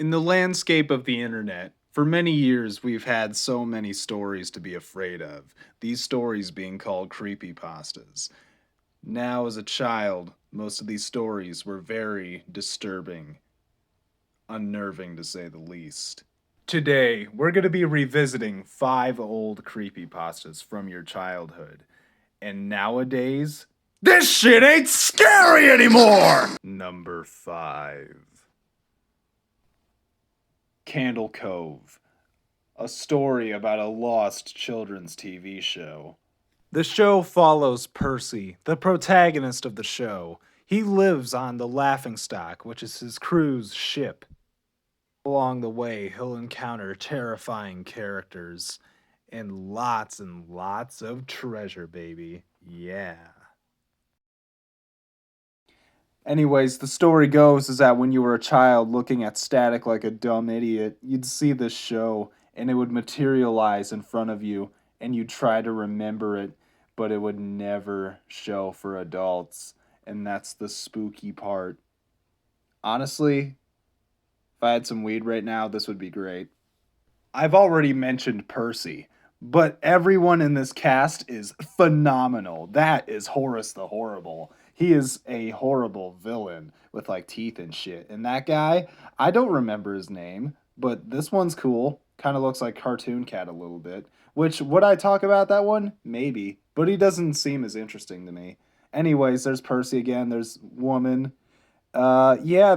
In the landscape of the internet, for many years we've had so many stories to be afraid of, these stories being called creepypastas. Now, as a child, most of these stories were very disturbing, unnerving to say the least. Today, we're going to be revisiting 5 old creepypastas from your childhood. And nowadays, this shit ain't scary anymore! Number 5. Candle Cove, a story about a lost children's TV show. The show follows Percy, the protagonist of the show. He lives on the Laughingstock, which is his crew's ship. Along the way, he'll encounter terrifying characters and lots of treasure, baby. Yeah. Anyways, the story goes is that when you were a child looking at static like a dumb idiot, you'd see this show and it would materialize in front of you and you'd try to remember it, but it would never show for adults. And that's the spooky part. Honestly, if I had some weed right now, this would be great. I've already mentioned Percy, but everyone in this cast is phenomenal. That is Horace the Horrible. He is a horrible villain with like teeth and shit. And that guy, I don't remember his name, but this one's cool. Kind of looks like Cartoon Cat a little bit. Which, would I talk about that one? Maybe. But he doesn't seem as interesting to me. Anyways, there's Percy again. There's Woman. Yeah,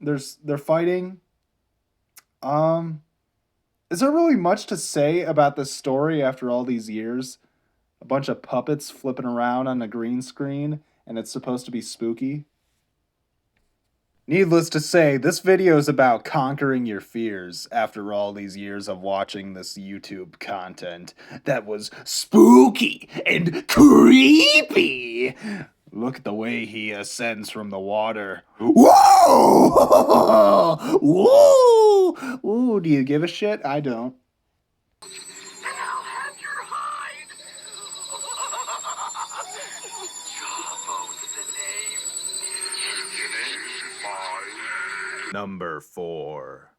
they're fighting. Um, is there really much to say about this story after all these years? A bunch of puppets flipping around on a green screen, and it's supposed to be spooky? Needless to say, this video is about conquering your fears after all these years of watching this YouTube content that was spooky and creepy. Look at the way he ascends from the water. Whoa! Whoa! Ooh, do you give a shit? I don't. And I'll have your hide. Jawbone's the name. Number 4.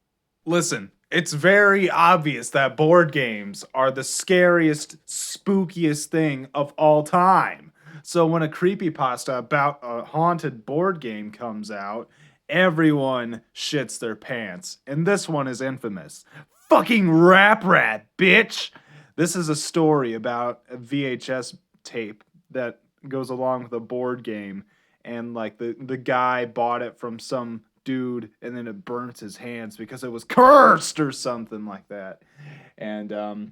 Listen, it's very obvious that board games are the scariest, spookiest thing of all time. So when a creepypasta about a haunted board game comes out, everyone shits their pants. And this one is infamous. Fucking Rap Rat, bitch! This is a story about a VHS tape that goes along with a board game, and like the guy bought it from some dude and then it burnt his hands because it was cursed or something like that. And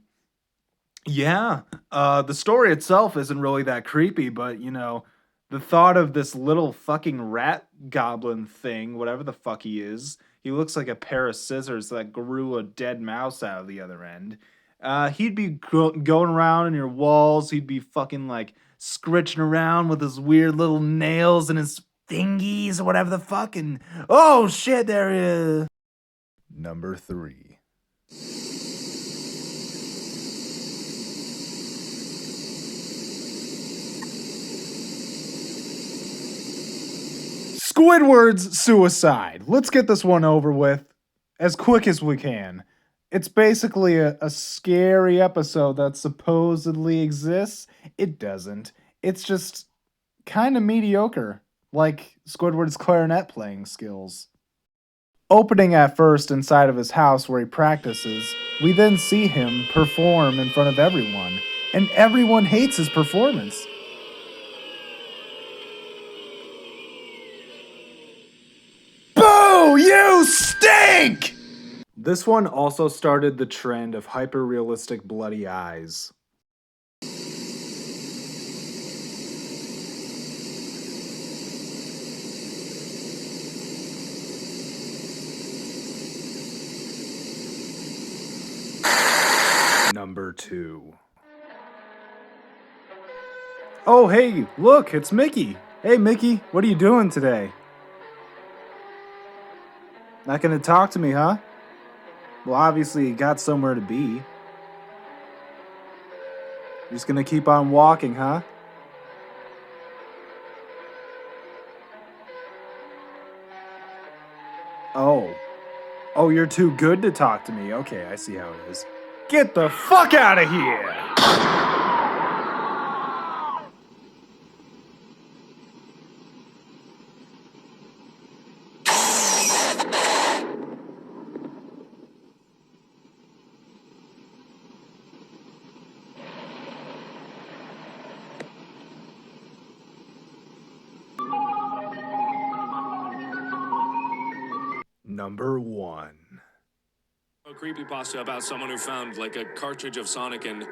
yeah, the story itself isn't really that creepy, but you know, the thought of this little fucking rat goblin thing, whatever the fuck he looks like a pair of scissors that grew a dead mouse out of the other end. He'd be going around in your walls. He'd be fucking like scritching around with his weird little nails and his thingies or whatever the fuck. And oh shit, there he is. Number 3. Squidward's suicide. Let's get this one over with as quick as we can. It's basically a scary episode that supposedly exists. It doesn't. It's just kind of mediocre, like Squidward's clarinet playing skills. Opening at first inside of his house where he practices, we then see him perform in front of everyone, and everyone hates his performance. Boo! You stink! This one also started the trend of hyper-realistic bloody eyes. Number 2. Oh, hey, look, it's Mickey. Hey, Mickey, what are you doing today? Not gonna talk to me, huh? Well, obviously, you got somewhere to be. You're just gonna keep on walking, huh? Oh. Oh, you're too good to talk to me. Okay, I see how it is. Get the fuck out of here! Number 1. A creepypasta about someone who found like a cartridge of Sonic and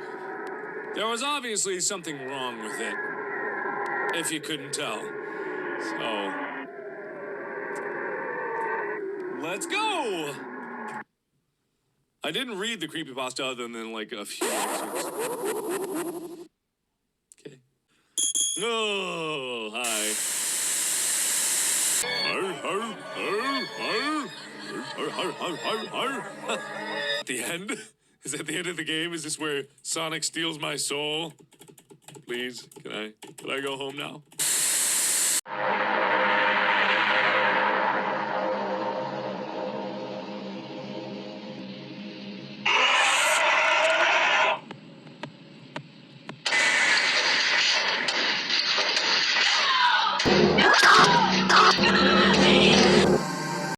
there was obviously something wrong with it. If you couldn't tell. So let's go! I didn't read the creepypasta other than like a few episodes. Okay. Oh, hi. At the end? Is that the end of the game? Is this where Sonic steals my soul? Please, can I go home now?